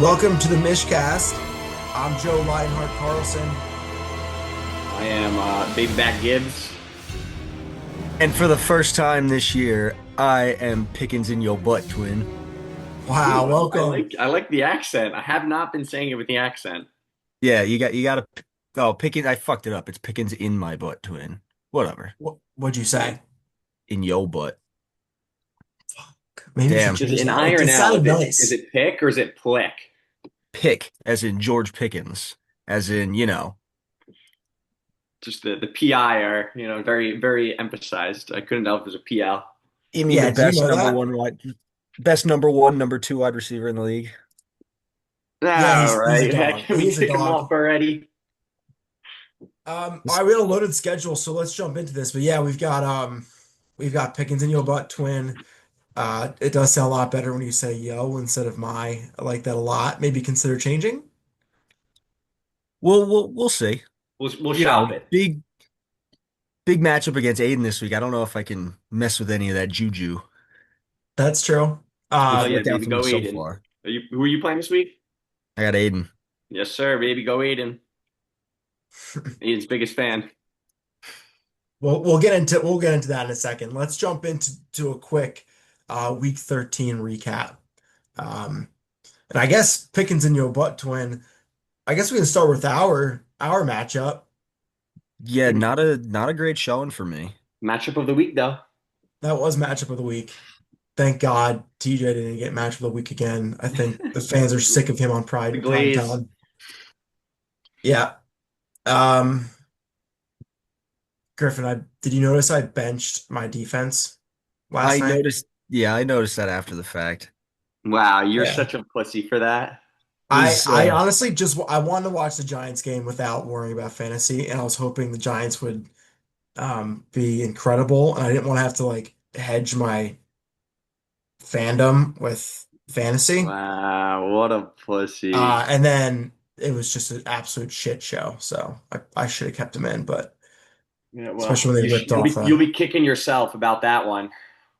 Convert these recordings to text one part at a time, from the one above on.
Welcome to the MISHCAST. I'm Joe Lionheart Carlson. I am Baby Back Gibbs. And for the first time this year, I am Pickens in your butt, twin. Wow, Ooh, I welcome. like the accent. I have not been saying it with the accent. Yeah, you gotta. Oh, Pickens. I fucked it up. It's Pickens in my butt, twin. Whatever. What'd you say? In your butt. Maybe you should Damn. Is it change an that. I or It an L? sounded Is nice. it pick or is it plick? Pick, as in George Pickens, as in Just the PI are very emphasized. I couldn't tell if it was a PL. You mean the Yeah, do you best know number that? one best number one, number two wide receiver in the league. Yeah, All he's a right, dog. can He we is a tick him dog. off already? All right, we had a loaded schedule, so let's jump into this. But yeah, we've got Pickens in your butt twin. It does sound a lot better when you say yo instead of my. I like that a lot. Maybe consider changing. We'll see. We'll You shop know, it. big matchup against Aiden this week. I don't know if I can mess with any of that juju. That's true. Oh It's Um, yeah, worked out baby, for me go so Aiden. far. Who are you playing this week? I got Aiden. Yes, sir, baby, go Aiden. Aiden's biggest fan. we'll get into that in a second. Let's jump into a quick week 13 recap. Um, and I guess Pickens in your butt twin. I guess we can start with our matchup. Yeah, not a great showing for me. Matchup of the week though. That was matchup of the week. Thank God TJ didn't get matchup of the week again. I think the fans are sick of him on The prime Glaze. time. Yeah. Um, Griffin, did you notice I benched my defense last I night? noticed, yeah, I noticed that after the fact. Wow, you're Yeah. such a pussy for that. I Was I honestly just I wanted to watch the Giants game without worrying about fantasy, and I was hoping the Giants would be incredible, and I didn't want to have to like hedge my fandom with fantasy. Wow, what a pussy. And then it was just an absolute shit show. So I should have kept him in, but Yeah, well, especially when they ripped you'll off be you'll be kicking yourself about that one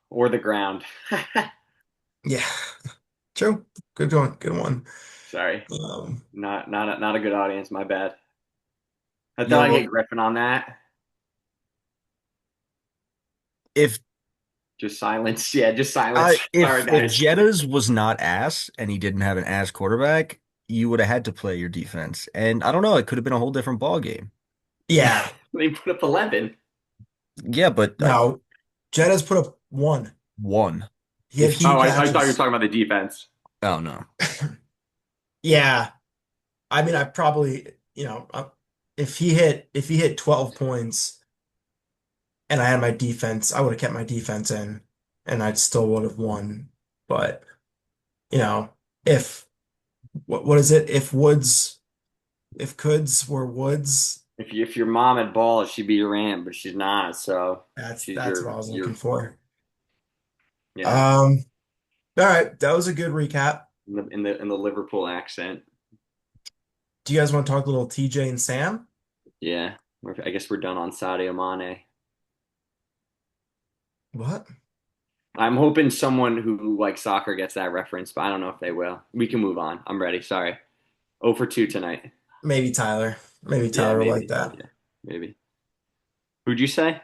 or the ground. yeah, true. Good one, good one. Sorry, Um, not a good audience. My bad. I yeah, thought I'd get well, Griffin on that. if Just silence. Yeah, just silence. I Sorry, if guys. Jettas was not ass and he didn't have an ass quarterback, you would have had to play your defense. And I don't know, it could have been a whole different ball game. yeah, They put up 11. Yeah, but no, Jed has put up one. one. He If had two he, Oh, I thought you were catches. talking about the defense. oh no, Yeah, I mean, I probably, if he hit 12 points and I had my defense, I would have kept my defense in and I still would have won. But, you know, if what is it? If Coulds were Woods, If your mom had balls, she'd be your aunt, but she's not. So that's she's that's what I was looking your for. yeah Um, all right, that was a good recap. in the Liverpool accent. Do you guys want to talk a little TJ and Sam? Yeah, I guess we're done on Sadio Mane. What? I'm hoping someone who likes soccer gets that reference, but I don't know if they will. We can move on. I'm ready. Sorry. 0 for 2 tonight. Maybe Tyler. Maybe Yeah, Tyler will like maybe. that. Yeah, maybe. Who'd you say?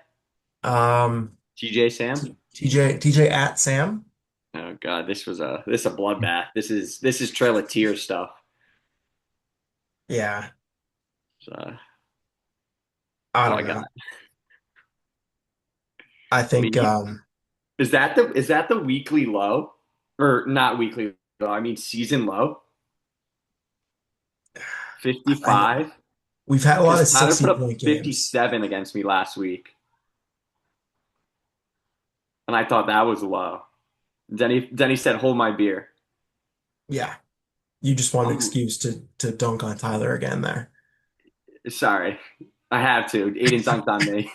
Um, TJ Sam? TJ at Sam. Oh God, this is a bloodbath. This is Trail of Tears stuff. Yeah, So I that's all I don't got. know. I I mean, think is that the weekly low, or not weekly low? I mean season low. I know 55. we've had a lot Because of Tyler put 60 up point games. 57 against me last week, and I thought that was low. Denny said, "Hold my beer." Yeah, you just want an I'm excuse to dunk on Tyler again there. sorry, I have to. Aiden dunked on me.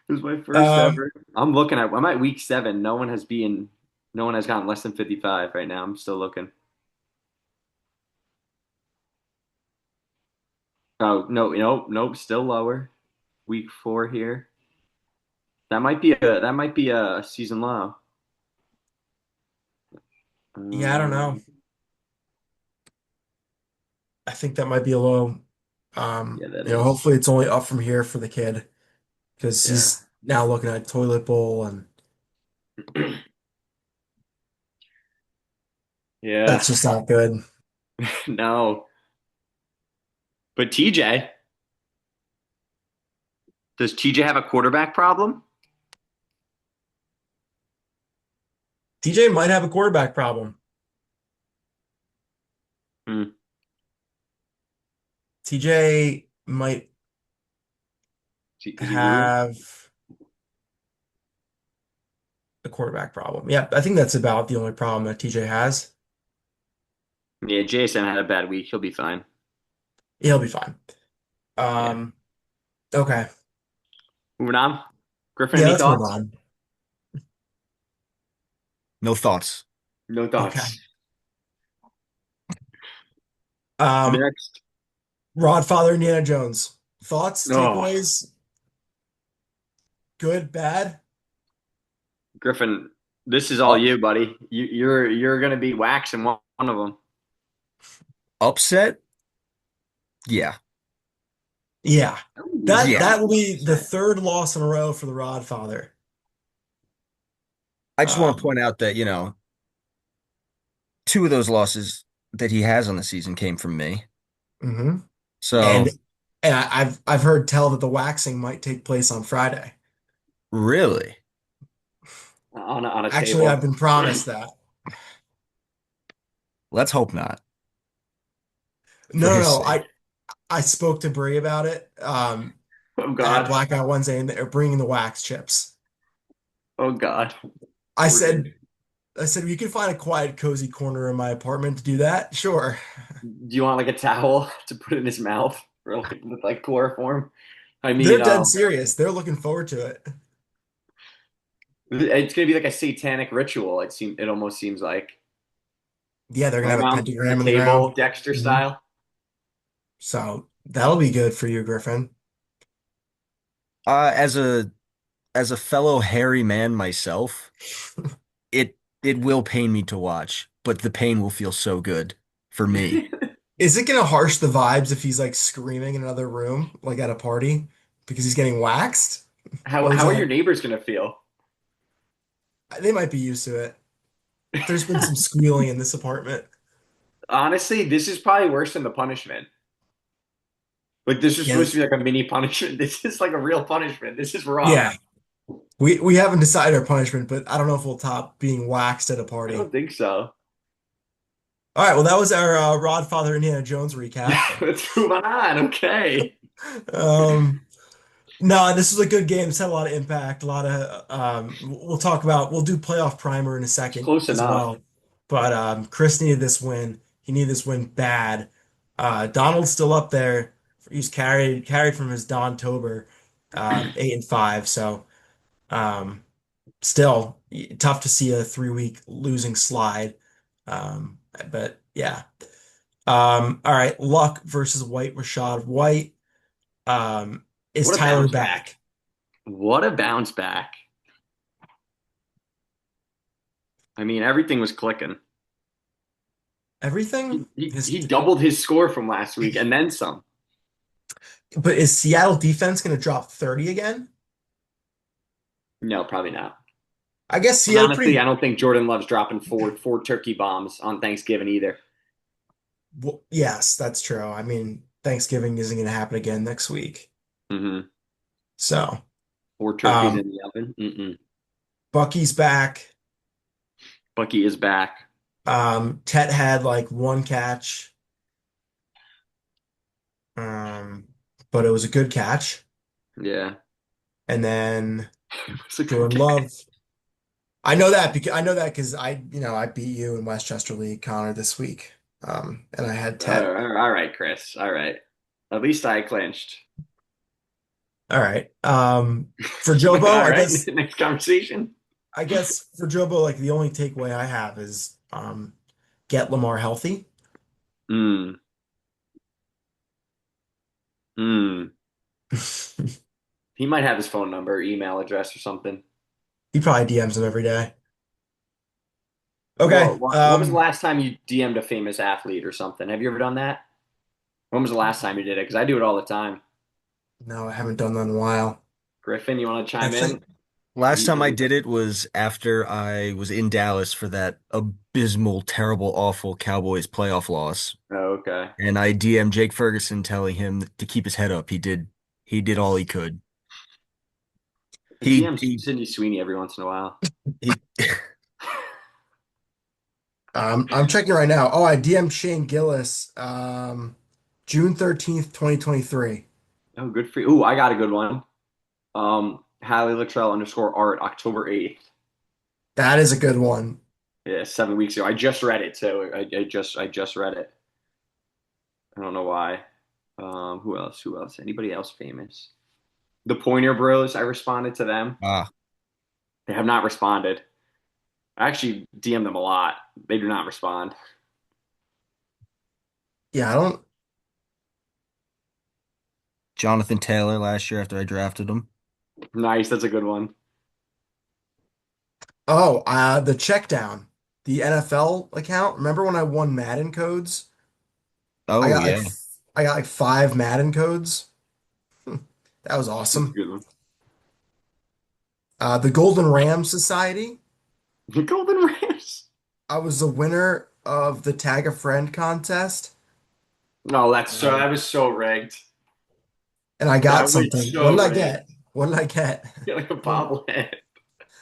It was my first Um, ever. I'm at week 7. No one has gotten less than 55 right now. I'm still looking. Oh no, nope, still lower. Week 4 here. That might be a season low. yeah, I don't know. I think that might be a low. Yeah, that is. Hopefully it's only up from here for the kid because Yeah. he's now looking at toilet bowl, and Yeah. that's just not good. No. But TJ, does TJ have a quarterback problem? TJ might have a quarterback problem. Hmm. TJ might Is he moving? have a quarterback problem. Yeah, I think that's about the only problem that TJ has. Yeah, Jason had a bad week. He'll be fine. He'll be fine. Yeah. Um, okay. Moving on. Griffin, Yeah, any let's move thoughts? on. No thoughts. No Okay. thoughts. Um, Next. Rodfather Indiana Jones. Thoughts, Oh, takeaways, good, bad? Griffin, this is all Oh, you, buddy. You're gonna be waxing one of them. Upset? Yeah. yeah. Ooh, Yeah. That will be the upset. third loss in a row for the Rodfather. I just want to Um, point out that, two of those losses that he has on the season came from me. mhm. And So, I've heard tell that the waxing might take place on Friday. really, On a Actually, I've table. been promised that. let's hope not for No, no, his no. sake. I spoke to Bree about it Oh at God. Blackout Wednesday, and they're bringing the wax chips. Oh God. I Poor said, dude. I said, you can find a quiet, cozy corner in my apartment to do that. Sure. Do you want like a towel to put in his mouth or like with like chloroform? I They're mean, dead serious. They're looking forward to it. it's gonna be like a satanic ritual. It almost seems like Yeah, they're gonna right have a around the pentagram in the ground. table, Dexter Mhm. style. So that'll be good for you, Griffin. As a fellow hairy man myself, it will pain me to watch, but the pain will feel so good for me. Is it gonna harsh the vibes if he's like screaming in another room, like at a party, because he's getting waxed? How Or is how are your that neighbors gonna feel? they might be used to it. There's been some squealing in this apartment. Honestly, this is probably worse than the punishment. Like this is supposed to Yes. be like a mini punishment. This is like a real punishment. This is rough. Yeah. We haven't decided our punishment, but I don't know if we'll top being waxed at a I party. don't think so. All right, well, that was our Rodfather Indiana Jones recap. Yeah, let's move on. Okay. Um, no, this was a good game. It's had a lot of impact, a lot of we'll do playoff primer in a It's second close as enough. well. But Chris needed this win. He needed this win bad. Donald's still up there. He's carried from his Don Tober, 8-5. So um, still tough to see a 3 week losing slide. But yeah. All right, Luck versus White Rashad White. Is What a Tyler bounce back. back? What a bounce back. I mean, everything was clicking. He, Everything? he, His, he doubled his score from last week and then some. but is Seattle defense going to drop 30 again? No, probably not. I guess And Seattle honestly, I pretty don't think Jordan Love's dropping four turkey bombs on Thanksgiving either. well, yes, that's true. I mean, Thanksgiving isn't going to happen again next week. Hmm. So, Four turkeys um, in the oven. Mm-mm. Bucky's back. Bucky is back. Tet had like one catch. But it was a good catch. Yeah. And then It's a good Jordan catch. Love. I know that because I beat you in Westchester League, Connor, this week. And I had Tet. All right, Chris. All right. At least I clinched. All right. For Jobo, All right. Next conversation. I guess for Jobo, like the only takeaway I have is get Lamar healthy. Mm, mm. He might have his phone number, email address, or something. He probably DMs him every day. Well, Okay. what was the last time you DM'd a famous athlete or something? Have you ever done that? When was the last time you did it? Because I do it all the time. No, I haven't done that in a while. Griffin, you want to chime Actually, in? Last You, time I did it was after I was in Dallas for that abysmal, terrible, awful Cowboys playoff loss. oh, okay. And I DM Jake Ferguson telling him to keep his head up. He did all he could. I He DM he Sydney Sweeney every once in a while. he I'm checking right now. Oh, I DM'd Shane Gillis, June 13th, 2023. Oh, good for you. Ooh, I got a good one. Hallie Luttrell underscore art, October 8th. That is a good one. Yeah, 7 weeks ago. I just read it, so I just read it. I don't know why. Who else? Who else? Anybody else famous? The Pointer Bros. I responded to them. ah They have not responded. I actually DM them a lot. They do not respond. Yeah, I don't. Jonathan Taylor last year after I drafted him. Nice, that's a good one. Oh, the check down, the NFL account. Remember when I won Madden codes? I Oh got like yeah. I got like 5 Madden codes. That was That's a awesome. good one. The Golden Ram Society. The Golden Rams. I was the winner of the Tag a Friend contest, No, that's so um, that was so rigged. and I got That was something. What so did I rigged. get? What did I get? Yeah, like a What- bobblehead.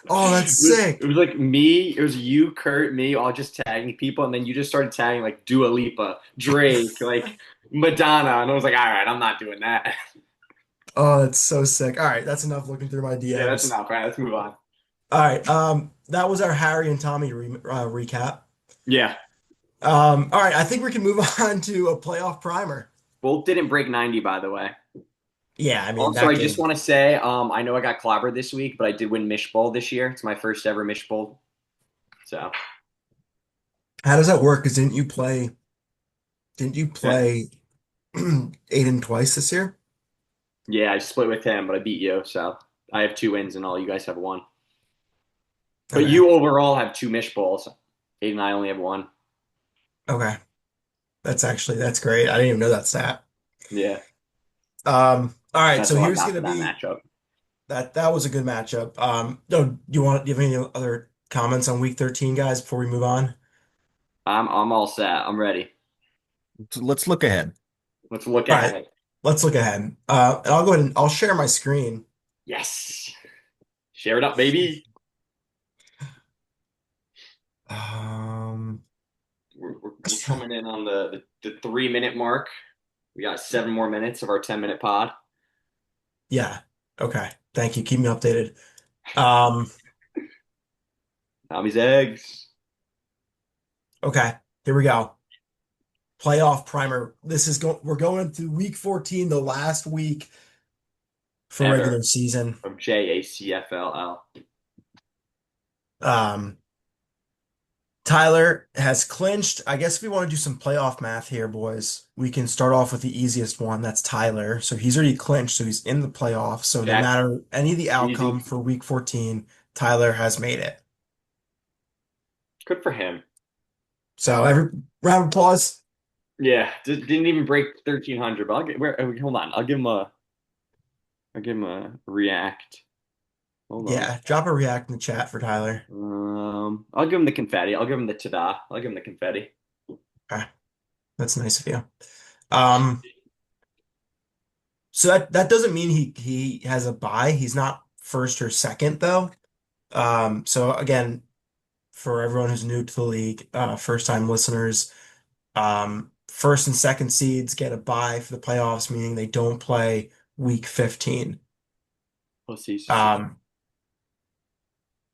Oh, that's It sick. was like me, it was you, Kurt, me, all just tagging people, and then you just started tagging like Dua Lipa, Drake, like Madonna, and I was like, all right, I'm not doing that. Oh, that's so sick. All right, that's enough looking through my Yeah, that's DMs. enough. All right, let's move on. All right, that was our Harry and Tommy recap. Yeah, All right, I think we can move on to a playoff primer. both didn't break 90, by the way. Yeah, I mean Also, that I just game. want to say, I know I got clobbered this week, but I did win Mish Bowl this year. It's my first ever Mish Bowl. So, How does that work? Because didn't you yeah, play Aiden twice this year? yeah, I split with him, but I beat you. So I have 2 wins and all. You guys have one. But Okay. you overall have 2 Mish Bowls. Aidan and I only have one. Okay. That's great. I didn't even know that stat. Yeah, All right, that's so all I here's got gonna for that be matchup. that was a good matchup. No, do you have any other comments on week 13, guys, before we move on? I'm all set. I'm ready. So let's look ahead. Let's look All at right, it. let's look ahead. And I'll go ahead and I'll share my screen. Yes. Share it up, baby. Um, We're coming in on the 3 minute mark. We got 7 more minutes of our 10-minute pod. yeah. Okay. Thank you. Keep me updated. Um, Tommy's eggs. okay. Here we go. Playoff primer. We're going through week 14, the last week for Ever regular season. of JACFLL. Um, Tyler has clinched. I guess if we want to do some playoff math here, boys, we can start off with the easiest one. That's Tyler. So he's already clinched, so he's in the playoffs. So no That's matter any of the outcome easy. for week 14, Tyler has made it. Good for him. So every round of applause. Yeah, didn't even break 1300. But hold on. I'll give him a react. Hold on. Yeah, drop a react in the chat for Tyler. I'll give him the confetti. I'll give him the ta-da. I'll give him the confetti. Okay, that's nice of you. Um, so that doesn't mean he has a bye. He's not first or second though. So again, for everyone who's new to the league, first time listeners, first and second seeds get a bye for the playoffs, meaning they don't play week 15. Pussies. Um,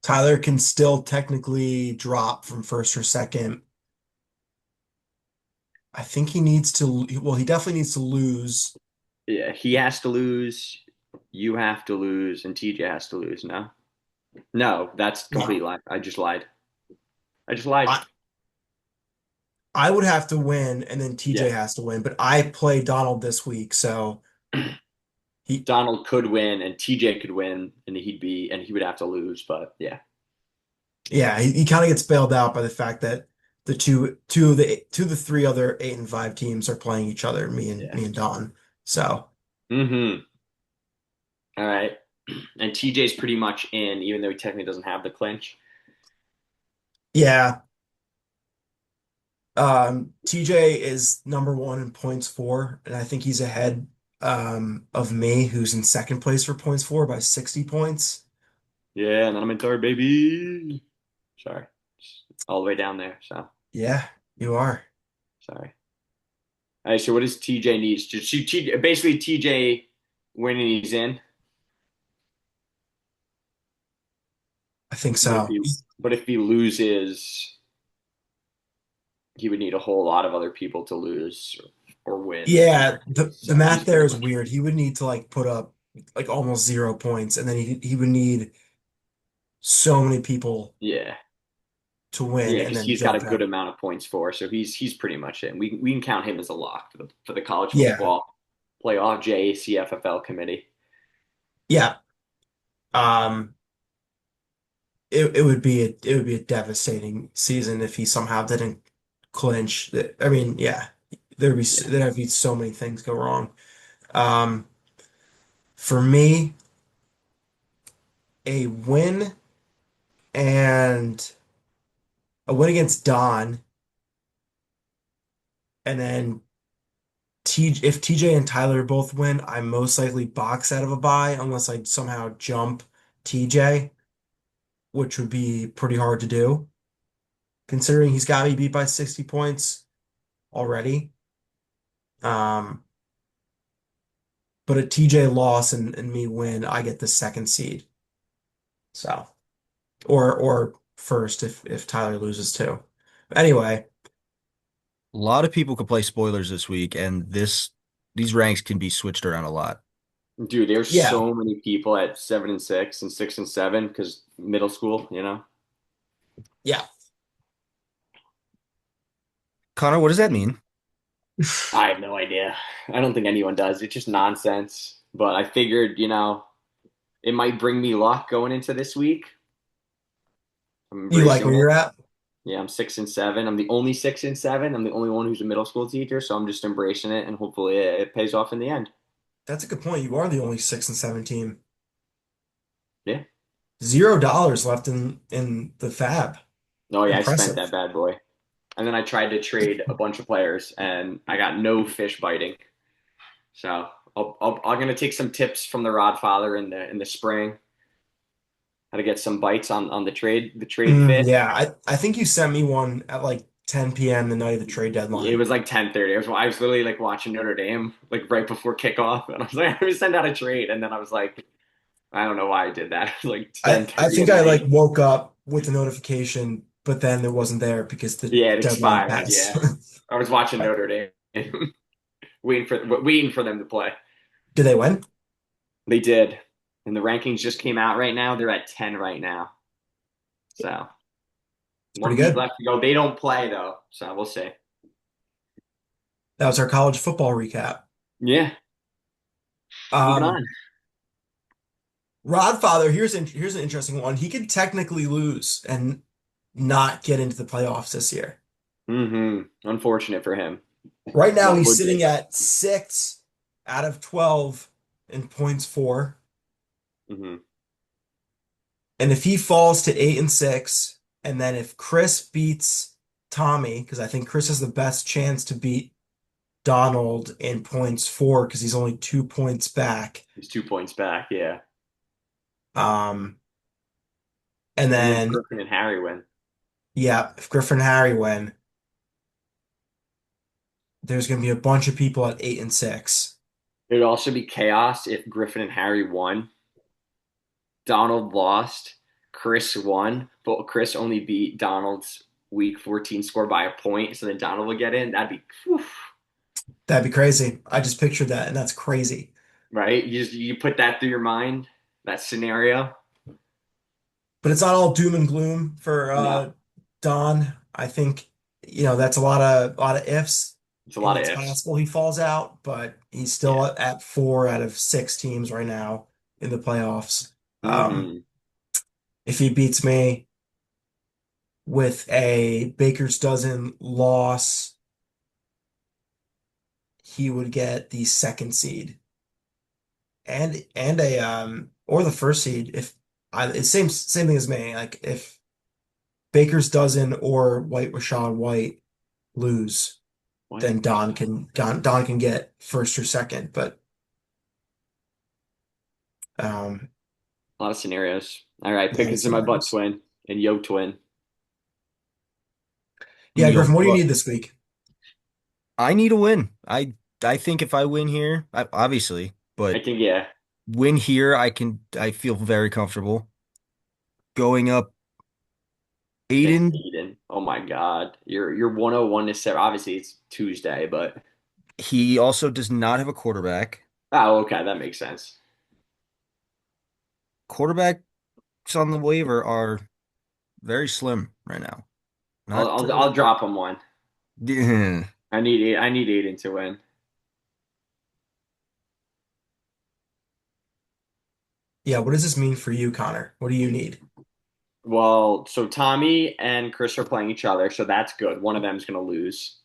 Tyler can still technically drop from first or second. I think he needs to, well, he definitely needs to lose. Yeah, he has to lose. You have to lose, and TJ has to lose. No, no, that's No, complete lie. I just lied. I just lied. I, I would have to win and then TJ Yeah, has to win, but I play Donald this week, so he, Donald could win, and TJ could win, and he would have to lose. But yeah, yeah, he kind of gets bailed out by the fact that the two of the three other 8 and 5 teams are playing each other, Yeah. me and Don. So Mm-hmm. All right. And TJ's pretty much in, even though he technically doesn't have the clinch. yeah, TJ is number one in points for, and I think he's ahead of me, who's in second place for points for by 60 points. Yeah, and then I'm in third, baby. Sorry. All the way down there. So Yeah, you are. sorry. All right, so what does TJ needs? Basically TJ winning he's in. I think But if so. he loses, he would need a whole lot of other people to lose or win. Yeah, the So he's math there pretty is much weird. He would need to like put up like almost 0 points, and then he would need so many people yeah. to win Yeah, and because then he's got a jump good out. amount of points for, so he's pretty much in. We can count him as a lock for the college Yeah, football playoff JACFFL committee. yeah. Um, it would be a devastating season if he somehow didn't clinch. I mean, yeah, Yeah. there'd be so many things go wrong. Um, for me, a win and a win against Don, and then if TJ and Tyler both win, I most likely box out of a bye unless I somehow jump TJ, which would be pretty hard to do, considering he's got me beat by 60 points already. Um, but a TJ loss and me win, I get the second seed. So, or first if Tyler loses too. Anyway, A lot of people could play spoilers this week, and these ranks can be switched around a lot. Dude, there's yeah, so many people at 7 and 6 and 6 and 7 because middle school, yeah. Connor, what does that mean? I have no idea. I don't think anyone does. It's just nonsense. But I figured, it might bring me luck going into this week. I'm You like embracing where it. you're at? Yeah, I'm 6 and 7. I'm the only 6 and 7. I'm the only one who's a middle school teacher, so I'm just embracing it, and hopefully it pays off in the end. That's a good point. You are the only 6 and 7 team. Yeah. $0 left in the fab. Oh yeah, I spent that Impressive. bad boy. And then I tried to trade a bunch of players, and I got no fish biting. So I'm gonna take some tips from the Rodfather in the spring, how to get some bites on the trade fit. Yeah, I think you sent me one at like 10 p.m. the night of the trade It deadline. was like 10:30. I was literally like watching Notre Dame like right before kickoff, and I was like, I'm gonna send out a trade, and then I was like, I don't know why I did that. It was like I 10:30 think at I like night. woke up with the notification, but then it wasn't there because the Yeah, it deadline expired. passed. Yeah, I was watching Notre Dame, waiting for them to play. Did they win? They did, and the rankings just came out right now. They're at 10 right now. So It's pretty one week good. left to go. They don't play though, so we'll see. That was our college football recap. Yeah, moving Um, on. Rodfather, here's an interesting one. He could technically lose and not get into the playoffs this year. Unfortunate for him. Right now, What he's would sitting be? at 6 out of 12 in points for. hmm And if he falls to 8 and 6, and then if Chris beats Tommy, because I think Chris has the best chance to beat Donald in points for, because he's only 2 points back. He's 2 points back. Yeah, Um, and and then then Griffin and Harry win. yeah, if Griffin and Harry win, there's going to be a bunch of people at 8 and 6. It'd also be chaos if Griffin and Harry won. Donald lost. Chris won, but Chris only beat Donald's week 14 score by a point. So then Donald will get in. That'd be whew, That'd be crazy. I just pictured that, and that's crazy. right. You put that through your mind, that scenario. But it's not all doom and gloom for No, Don. I think that's a lot of ifs, it's a and lot of it's ifs. possible he falls out, but he's still Yeah. at 4 out of 6 teams right now in the playoffs. hmm If he beats me, with a baker's dozen loss, he would get the second seed and a or the first seed if it's same thing as me. Like if baker's dozen or White Rashad White lose, What? then Don can get first or second. But um A lot of scenarios. All right, pick yeah, us in my butt scenarios. twin and yo twin. Yeah, Yo, Griffin, what do you but need this week? I need a win. I think if I win here, obviously, I but think yeah. win here, I feel very comfortable going up. Against Aidan, Eden. Oh my God. You're 101 to 7. Obviously it's Tuesday, but he also does not have a quarterback. oh okay, that makes sense. Quarterbacks on the waiver are very slim right now. I'll Not I'll, I'll drop him one. yeah. I need Aiden to win. Yeah, what does this mean for you, Connor? What do you need? Well, so Tommy and Chris are playing each other, so that's good. One of them's gonna lose.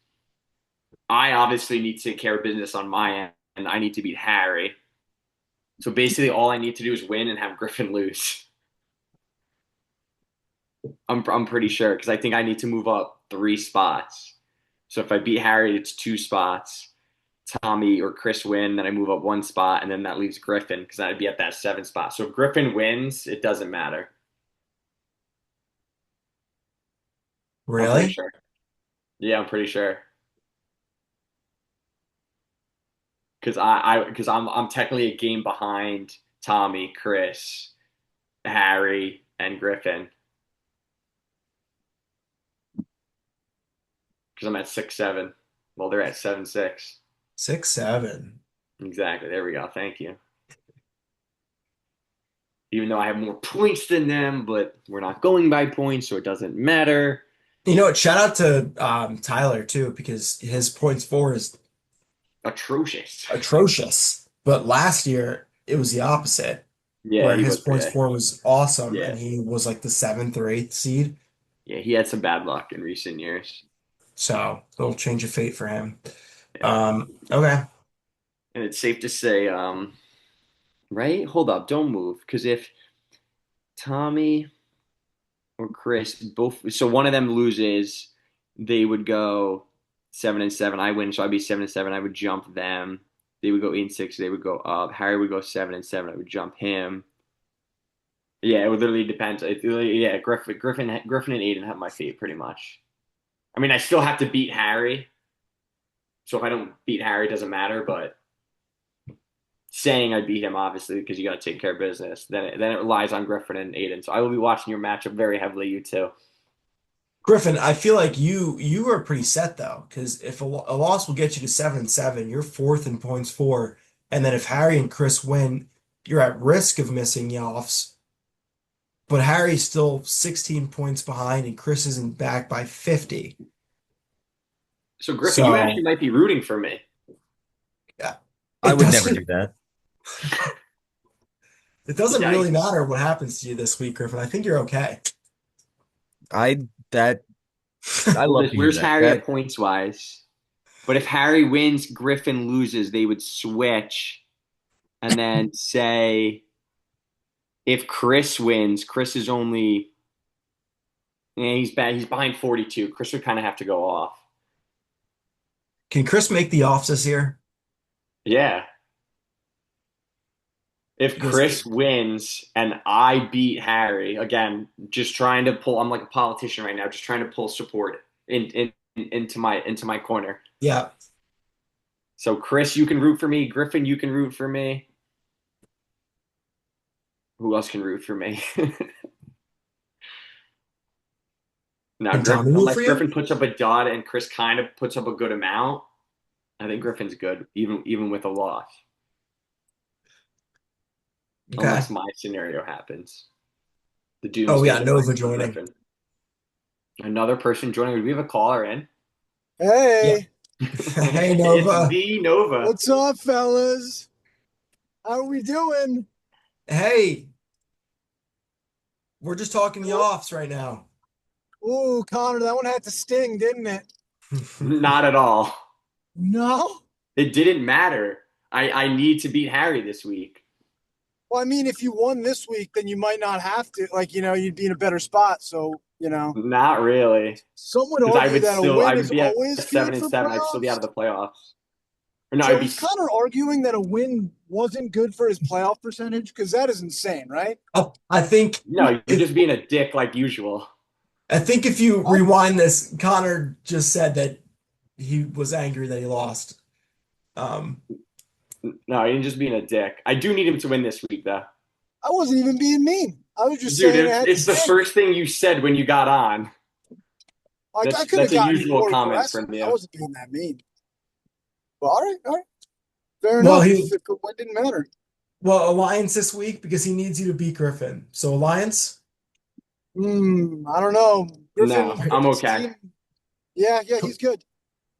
I obviously need to take care of business on my end, and I need to beat Harry. So basically, all I need to do is win and have Griffin lose. I'm pretty sure because I think I need to move up 3 spots. So if I beat Harry, it's 2 spots. Tommy or Chris win, then I move up 1 spot, and then that leaves Griffin because I'd be at that 7 spot. So if Griffin wins, it doesn't matter. I'm pretty Really? sure. Yeah, I'm pretty sure because I'm technically a game behind Tommy, Chris, Harry, and Griffin because I'm at 6-7. Well, they're at 7-6. 6-7. Exactly. There we go. Thank you. Even though I have more points than them, but we're not going by points, so it doesn't matter. You know what? Shout out to Tyler too, because his points for is Atrocious. atrocious. But last year it was the opposite, Yeah, where he his was. points Yeah, for was awesome, yeah, and he was like the seventh or eighth seed. yeah. He had some bad luck in recent years. So little change of fate for him. Yeah, Okay. and it's safe to say, right? Hold up, don't move, because if Tommy or Chris both, so one of them loses, they would go 7-7. I win, so I'd be 7-7. I would jump them. They would go 8-6. They would go up. Harry would go 7-7. I would jump him. Yeah, it would literally depend. Yeah, Griffin, and Aiden have my fate pretty much. I mean, I still have to beat Harry. So if I don't beat Harry, it doesn't matter. But saying I beat him, obviously, because you got to take care of business, then it relies on Griffin and Aiden. So I will be watching your matchup very heavily. You too. Griffin, I feel like you are pretty set though, because if a loss will get you to 7-7, you're fourth in points for, and then if Harry and Chris win, you're at risk of missing the offs. But Harry's still 16 points behind, and Chris isn't back by 50. So Griffin, you actually So might be rooting for me. yeah, I it would never doesn't do that. it doesn't really Yikes! matter what happens to you this week, Griffin. I think you're okay. I that I Well, love to hear where's that. Harry at That points wise? But if Harry wins, Griffin loses, they would switch and then say if Chris wins, Chris is only he's bad. He's behind 42. Chris would kind of have to go off. Can Chris make the offs this year? Yeah. If Because Chris wins and I beat Harry, again, just trying to pull, I'm like a politician right now, just trying to pull support into my corner. yeah, So Chris, you can root for me. Griffin, you can root for me. Who else can root for me? Now, can Tommy root for unless you? Griffin puts up a dud and Chris kind of puts up a good amount, I think Griffin's good, even with a loss, Okay. unless my scenario happens. The Oh doomsday yeah, device Nova for joining. Griffin. Another person joining. Do we have a caller in? Yeah. Hey, Hey It's Nova. the Nova. what's up, fellas? How we doing? Hey, we're just talking the Well, offs right now. Ooh, Connor, that one had to sting, didn't it? Not at all. No. It didn't matter. I need to beat Harry this week. Well, I mean, if you won this week, then you might not have to. Like, you'd be in a better spot. So, Not really. some would Because argue that a I win would is be at always seven good and for seven. I'd still be out playoffs. of the playoffs. Or no, So I'd be is Connor arguing that a win wasn't good for his playoff percentage? Because that is insane, right? Oh, I think no, you're if just being a dick like usual. you rewind this, Connor just said that he was angry that he lost. Um, No, you're just being a dick. I do need him to win this week, though. I wasn't even being mean. I was just Dude, saying I had to it's the stink. first thing you said when you got on. Like, I could have That's a gotten usual more comment aggressive. from I you. wasn't being that mean. But all right. Fair well, enough. he If the win didn't matter. Alliance this week because he needs you to beat Griffin. So Alliance, I don't know. Griffin, No, I'm his okay. team. Yeah, he's good.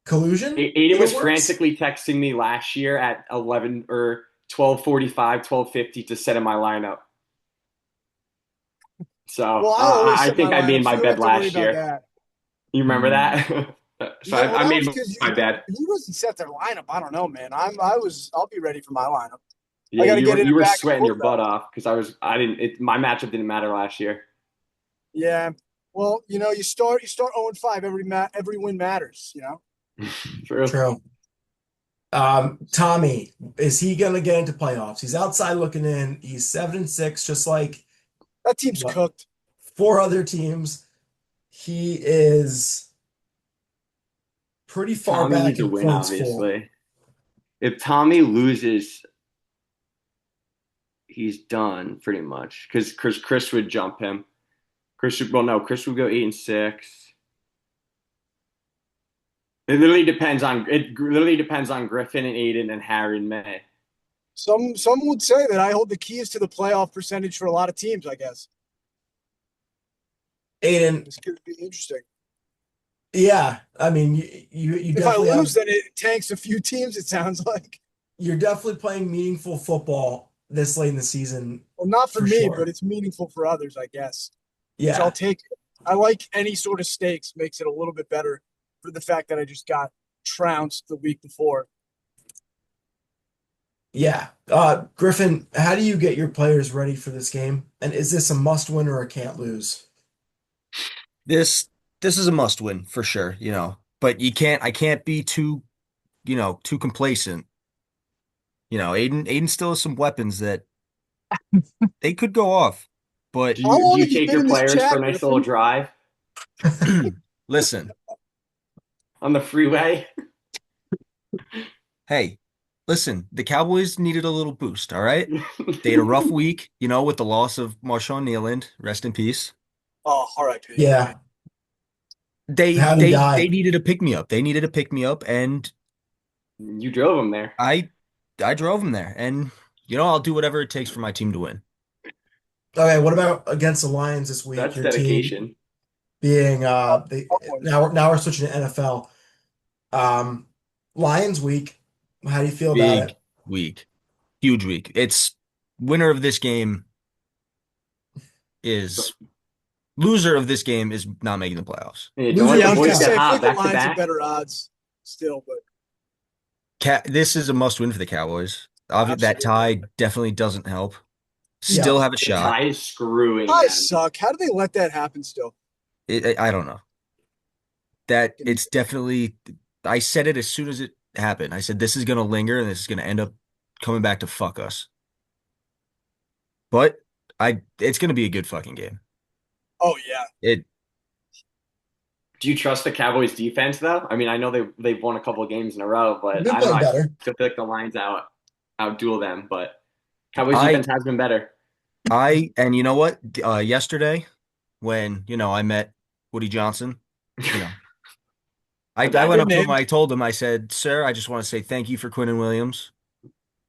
collusion Aiden in the was works. frantically texting me last year at 11 or 12:45, 12:50 to set in my lineup. So Well, I always I set my think I made lineup, so my you don't bed have to worry last about year. that. You remember that? So Yeah, well, I that made was because my bed. he doesn't set their lineup. I don't know, man. I'll be ready for my lineup. I Yeah, got to get in you and were back and sweating forth your though. butt off because I didn't my matchup didn't matter last year. Yeah. Well, you start 0-5 every win matters. True. True. Tommy, is he gonna get into playoffs? He's outside looking in. He's 7-6, just like That team's what cooked. four other teams. He is pretty far Tommy back needs a in win, points for. obviously. If Tommy loses, he's done pretty much because Chris would jump him. Chris would go 8-6. It literally depends on Griffin and Aidan and Harry and May. Some would say that I hold the keys to the playoff percentage for a lot of teams. I guess Aiden, this could be interesting. yeah, I mean, you If I definitely lose, have. then it tanks a few teams. It sounds like. You're definitely playing meaningful football this late in the season Well, not for for me, but sure. it's meaningful for others, I guess. Which I'll Yeah, take. I like any sort of stakes. Makes it a little bit better for the fact that I just got trounced the week before. yeah. Griffin, how do you get your players ready for this game? And is this a must win or a can't lose? This this is a must win for sure, But I can't be too complacent. Aiden still has some weapons that they could go off. But How Do long you have you take been your in this players for a chat, nice little Griffin? drive listen, on the freeway? hey, listen, the Cowboys needed a little boost, all right? They had a rough week, with the loss of Marshawn Nealand, rest in peace. Oh, R.I.P. Yeah, They how he they they died. needed a pick me up. They needed a pick me up, and You drove them there. I I drove them there. And I'll do whatever it takes for my team to win. Okay, what about against the Lions this week? That's Your team dedication. being the Upwards. now we're switching to NFL. Um, Lions week. How do you feel about Big it? week, huge week. It's winner of this game is loser of this game is not making the playoffs. Hey, don't Loser let Yeah, the I was beats gonna boys get say out. I feel hot like the back to Lions have back. better odds still, but This is a must win for the Cowboys. That absolutely. tie definitely doesn't help. Yeah, Still have a The shot. tie is screwing I them. suck. How do they let that happen still? I don't know. That it's definitely. I said it as soon as it happened. I said this is gonna linger and this is gonna end up coming back to fuck us. But it's gonna be a good fucking game. Oh yeah. It Do you trust the Cowboys defense though? I mean, I know they've won a couple of games in a row, they've but been I don't know. playing I better. still feel like the Lions outduel them, but Cowboys I defense has been better. and you know what? Yesterday when I met Woody Johnson, you know, I That went Good up to him. name. I told him, I said, "Sir, I just want to say thank you for Quinnen Williams.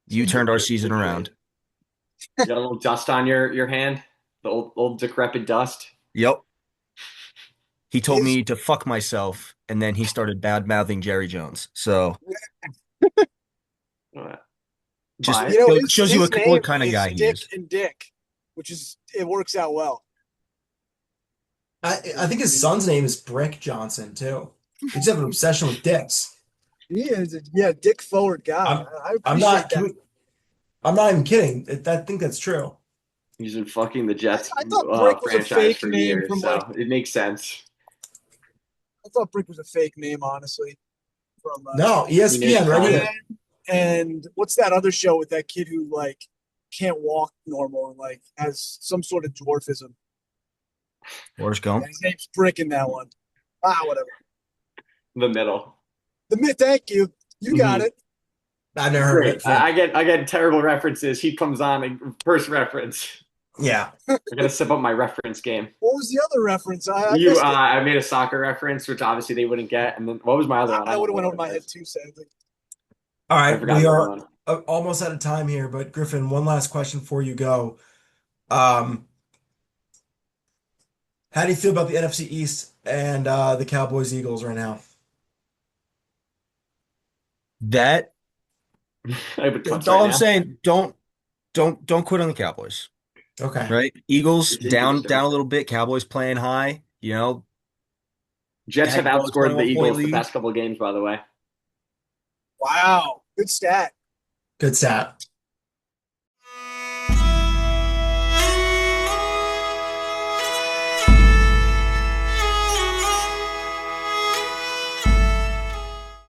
You turned our season good around." trade. You got a little dust on your hand, the old decrepit dust. Yep. He told Is me to fuck myself, and then he started bad mouthing Jerry Jones. So Uh, just But shows you his what name kind of is guy he Dick is. and Dick, which is it works out well. I think his son's name is Brick Johnson too. He just have an obsession with dicks. He is a dick forward guy. I'm I I'm appreciate not that. I'm not even kidding. I think that's true. He's been fucking the Jets I thought Brick was a franchise fake for name years, from like so it makes sense. I thought Brick was a fake name, honestly. From No, Teenage ESPN right Kind. here. and what's that other show with that kid who like can't walk normal and like has some sort of dwarfism? Forrest Yeah, Gump. his name's Brick in that one. Whatever. The middle. Thank you. You got Mhm. it. I've never heard of Great. it. I get terrible references. He comes on and first reference. Yeah. I gotta step up my reference game. What was the other reference? I missed it. I made a soccer reference, which obviously they wouldn't get. And then what was my other one? I That don't would have know went what over my it head was. too, sadly. All I right, forgot we the other are one. almost out of time here, but Griffin, one last question before you go. Um, how do you feel about the NFC East and the Cowboys Eagles right now? That I have a cuts all right I'm now. saying. Don't quit on the Cowboys. Okay. Right? Eagles It's down interesting. a little bit. Cowboys playing high. Jets Had have to blow a outscored the 21-point Eagles the lead. past couple of games, by the way. Wow. Good stat. Good stat.